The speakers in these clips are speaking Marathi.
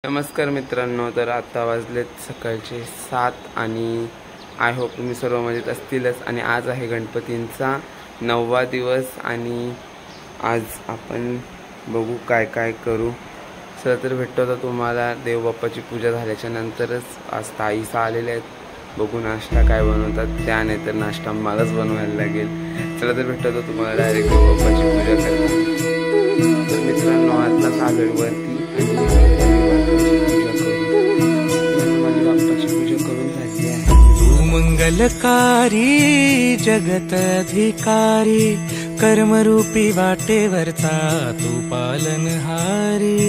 नमस्कार मित्रांनो, तर आता वाजलेत सकाळचे 7 आणि आय होप तुम्ही सर्व मजेत असतीलच। आणि आज आहे गणपतींचा 9वा दिवस आणि आज आपण बघू काय काय करू। चला तर भेटतो आता तुम्हाला देव बाप्पाची पूजा झाल्याच्या नंतरच। आज ताईसा आलेले आहेत, बघू नाश्ता काय बनवतात त्या, नाही तर नाश्ता मलाच बनवायला लागेल। चला तर भेटतो आता तुम्हाला डायरेक्ट देव बाप्पाची पूजा करताना। तर मित्रांनो आता चालू वरती मंगलकारी जगत अधिकारी कर्मरूपी वाटेवरचा तू पालनहारी।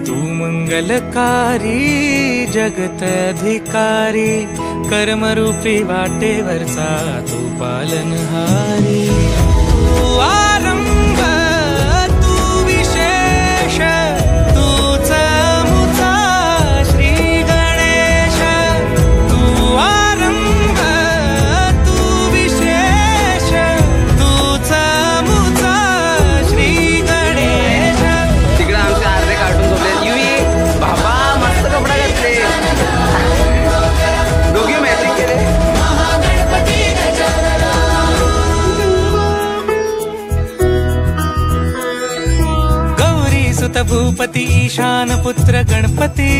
तू मंगलकारी जगत अधिकारी कर्मरूपी वाटेवरचा तू पालनहारी। तू आरंभ तू विशेष भूपति ईशान पुत्र गणपति।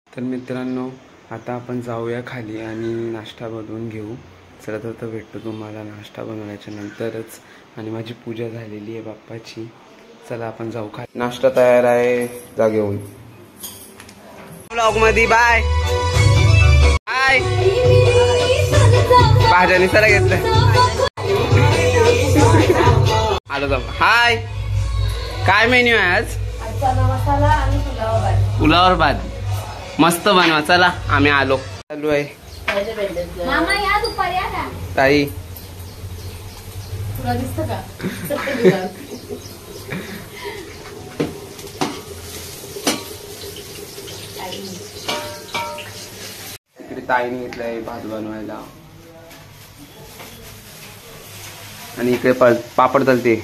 तर मित्रांनो आता आपण जाऊया खाली आणि नाश्ता बनवून घेऊ। चला तर भेटतो तुम्हाला नाश्ता बनवल्याच्या नंतरच। आणि माझी पूजा झालेली आहे बाप्पाची। चला आपण जाऊ खाली, नाश्ता तयार आहे, जा घेऊन। ब्लॉग मध्ये बाय बाय। भाज्याने सरा घेतलं आलो जाऊ। हाय, काय मेन्यू आहे आज? मसाला आणि पुलावर भात मस्त बनवा। चला आम्ही आलो, चालू आहे। मामा या दुपारी या ना ताई, तुला दिसतं का? इकडे ताईने घेतलंय भात बनवायला आणि इकडे पापड तलते।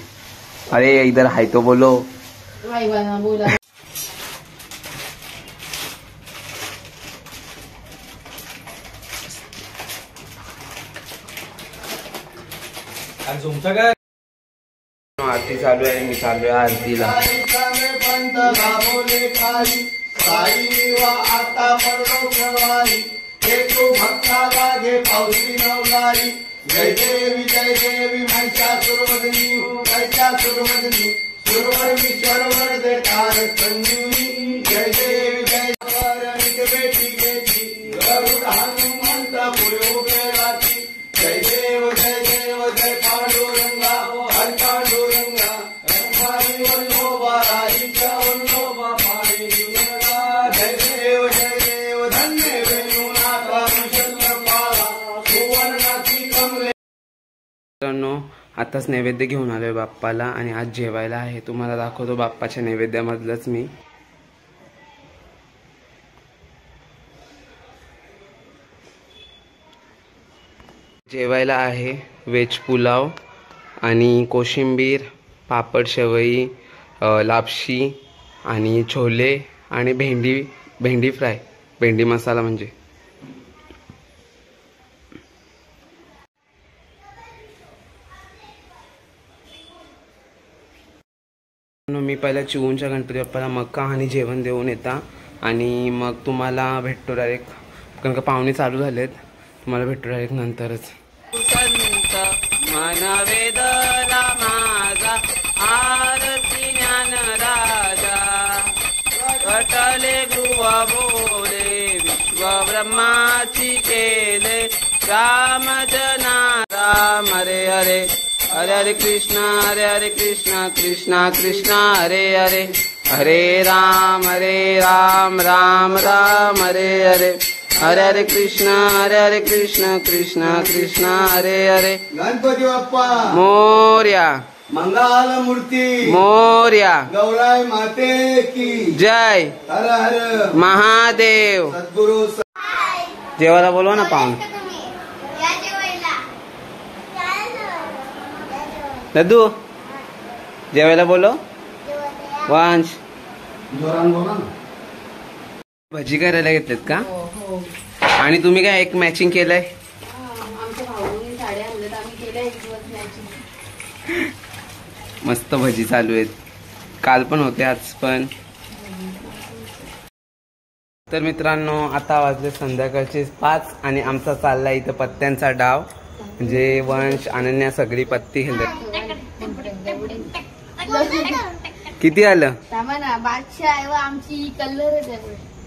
अरे इधर हाय तो बोलो। बोला आरती चालू आहे, मी चालू आहे आरतीला। जय देवी महिषासुरमर्दिनी महिषासुरमर्दिनी सुरवरमीश्वर देकार संजीवनी। जय देवी जय बेटी बेटी गरुड हनुमंत पुढे उभे राहती। जय देव जय पांडुरंगा हर पांडुरंगा रंगारी वल्लोबा राईच्या वल्लोबा पाणी जिंकला। जय देव धन्य वेणुनाथा शंकरपाला सुवर्णाची कमले। मित्रांनो आताच नैवेद्य घेऊन आलोय बाप्पाला आणि आज जेवायला आहे, तुम्हाला दाखवतो बाप्पाच्या नैवेद्यामधलंच मी। जेवायला आहे व्हेज पुलाव आणि कोशिंबीर, पापड, शेवई, लापशी आणि छोले आणि भेंडी फ्राय, भेंडी मसाला म्हणजे। मी पहिला चिवूंच्या गणपती बाप्पाला मक्का आणि जेवण देऊन येता आणि मग तुम्हाला भेटतो डायरेक्ट, कारण का पाहुणे चालू झालेत, तुम्हाला भेटतो डायरेक्ट नंतरच। संत मन वेदला माझा आरती ज्ञान राजा कटले गृह बोले विश्व ब्रह्माची केले राम जना राम हरे हरे हरे हरे कृष्णा कृष्णा कृष्णा हरे हरे, हरे राम राम राम हरे हरे, हरे हरे कृष्णा कृष्णा कृष्णा हरे हरे। गणपती बाप्पा मोरया, मंगल मूर्ती मोरया, गौराई माते की जय, हर हर महादेव। सद्गुरु जेवायला बोलवा ना पाहून। दद्दू जेवायला बोलो। वंश जोरान बोला ना। भजी करायला घेतलेत का? आणि तुम्ही काय एक मॅचिंग केलंय? आमच्या भाऊनी साड्या आणल्यात, आम्ही केल्या एक दिवस मॅचिंग। मस्त भजी चालू आहेत, काल पण होते आज पण। तर मित्रांनो आता वाजले संध्याकाळचे 5 आणि आमचा चाललाय इथं पत्त्यांचा डाव, म्हणजे वंश अनन्या सगळी पत्ती खेळत। किती आलं? ना बादशाह आहे व आमची कलर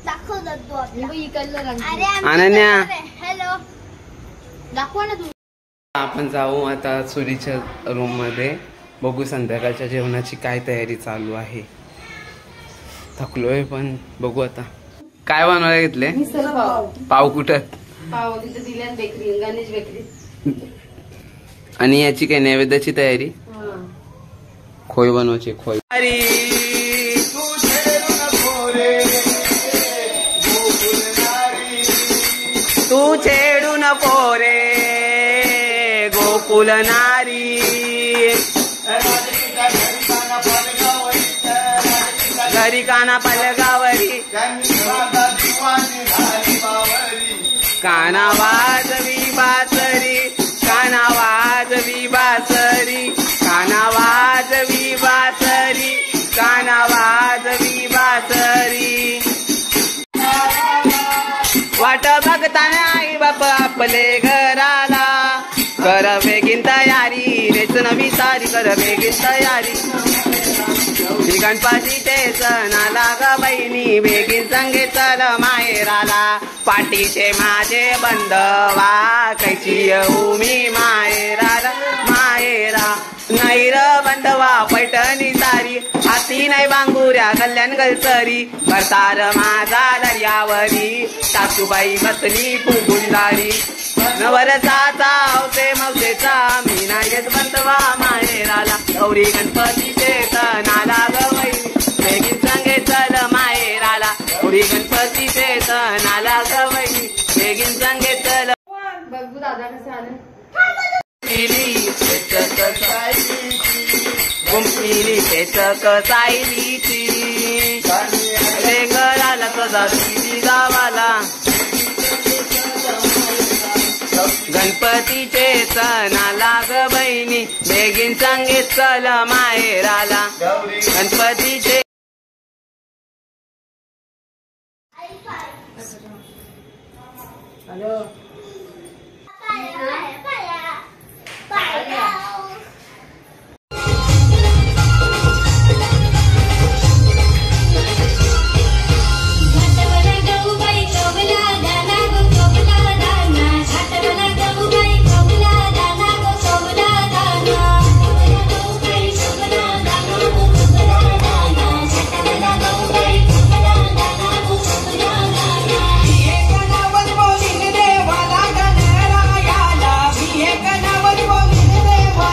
दाखव ही कलर अनन्या हॅलो दाखवा ना तू। आपण जाऊ आता सुरीच्या रूम मध्ये, बघू संध्याकाळच्या जेवणाची काय तयारी चालू आहे। थकलोय पण बघू आता काय बनवायला घेतले। मिसळ पाव। पाव कुठं? पाव तिथे दिल्यान बेकरी, गणेश बेकरी। आणि याची काय नैवेद्याची तयारी? खोय बनवायची, खोय। तू छेडू नको रे गोकुल नारी, घरी काना पलगावरी, काना वाजवी बासरी, काना वाजवी बासरी, काना वाजवी बासरी, काना वाजवी बासरी। वाट बघताना आई बाप आपले घराला, कर बेगीन तयारी रेचन विसारी, कर बेगीन तयारी। गणपतीचे सण आला ग बहिणी, बेगीन संगे चल माहेराला, पाठीचे माझे बंधवा कैची येऊ मी माहेराला, माहेरा नाही र बंधवा पैठणी सारी, हाती नाही बांगुऱ्या गल्ल्यान गलसरी, करतार माझा दर्यावरी, सासूबाई बसली फुगून दारी, नवरसाचा हौसे मौसेचा मी नाही येत बंधवा माहेराला, गौरी गणपतीचे सण आला ग बहिणी, बेगीन संगे चल माहेराला, गौरी गणपतीचे सण आला ग बहिणी, बेगीन संगे चल। बघू दादा कसं आलं। गुंफिली पेचक सायलीची, रे घराला सदा तुझी गावाला, गणपतीचे सण आला ग बहिणी, बेगीन संगे चल माहेराला, गणपतीचे। हॅलो देवाला गणरायाला, मी एक नवस बोलीन देवाला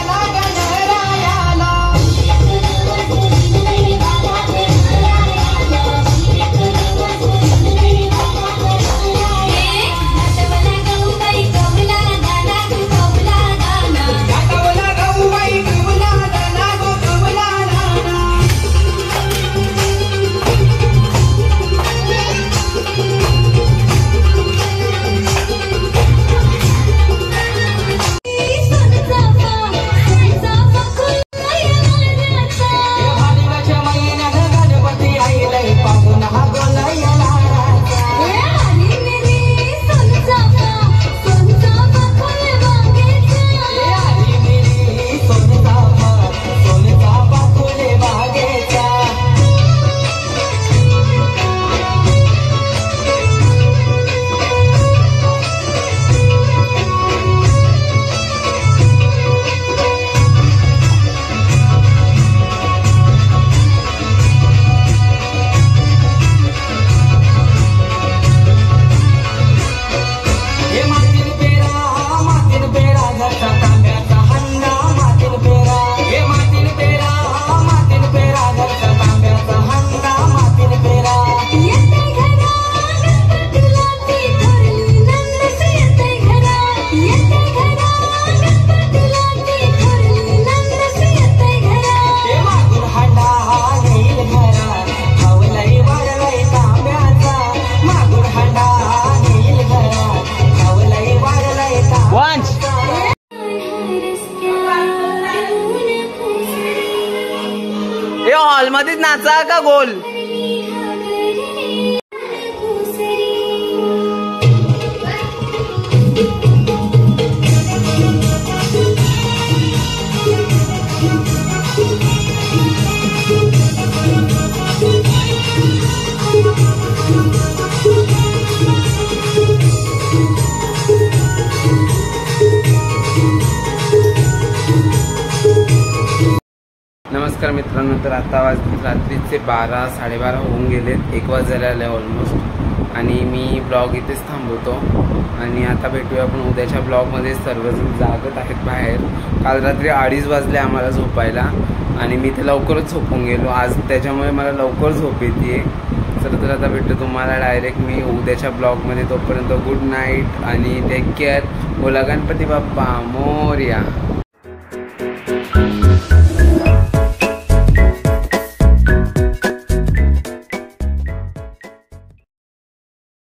हॉलमध्येच नाचा का गोल? नमस्कार मित्रांनो, तर आता रात्रीचे 12-12:30 होऊन गेलेत, 1 वाजायला आले ऑलमोस्ट. आणि मी ब्लॉग इथेच थांबवतो आणि आता भेटूया आपण उद्याच्या ब्लॉगमध्ये. सर्वजण जागत आहेत बाहेर. काल रात्री 2:30 वाजले आम्हाला झोपायला आणि मी ते लवकरच झोपून गेलो आज, त्याच्यामुळे मला लवकर झोप येते. तर आता भेटतो तुम्हाला डायरेक्ट मी उद्याच्या ब्लॉगमध्ये. तोपर्यंत गुड नाईट आणि टेक केअर. बोला गणपती बाप्पा मोरया.